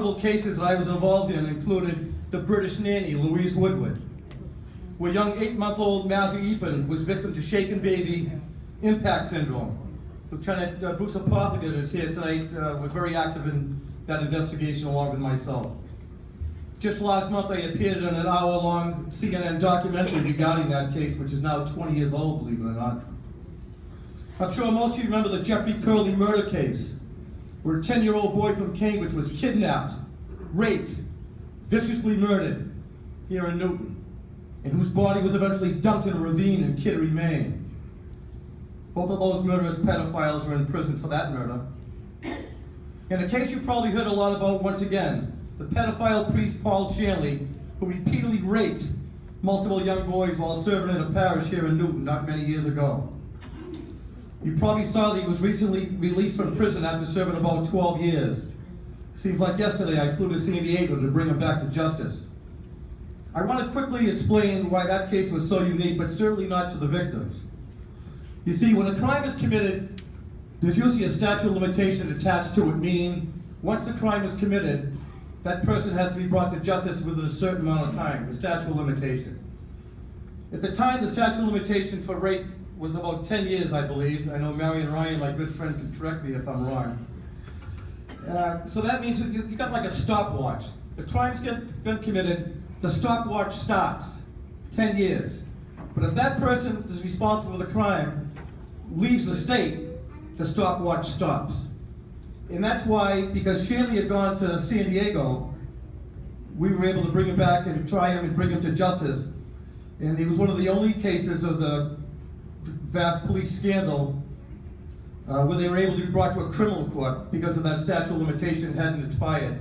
notable cases that I was involved in included the British nanny, Louise Woodward, where young 8-month-old Matthew Wbyrne was victim to shaken baby impact syndrome. Lieutenant Bruce Apotheker is here tonight. We're very active in that investigation along with myself. Just last month, I appeared in an hour-long CNN documentary regarding that case, which is now 20 years old, believe it or not. I'm sure most of you remember the Jeffrey Curley murder case, where a 10-year-old boy from Cambridge was kidnapped, raped, viciously murdered here in Newton, and whose body was eventually dumped in a ravine in Kittery, Maine. Both of those murderous pedophiles were in prison for that murder. In a case you probably heard a lot about once again, the pedophile priest Paul Shanley, who repeatedly raped multiple young boys while serving in a parish here in Newton not many years ago. You probably saw that he was recently released from prison after serving about 12 years. Seems like yesterday I flew to San Diego to bring him back to justice. I want to quickly explain why that case was so unique, but certainly not to the victims. You see, when a crime is committed, there's usually a statute of limitation attached to it, meaning once the crime is committed, that person has to be brought to justice within a certain amount of time, the statute of limitation. At the time, the statute of limitation for rape was about 10 years, I believe. I know Marion Ryan, my good friend, can correct me if I'm wrong. So that means you got like a stopwatch. The crime's been committed, the stopwatch starts, 10 years. But if that person is responsible for the crime leaves the state, the stopwatch stops. And that's why, because Shanley had gone to San Diego, we were able to bring him back and try him and bring him to justice. And he was one of the only cases of the vast police scandal where they were able to be brought to a criminal court because of that statute of limitation hadn't expired.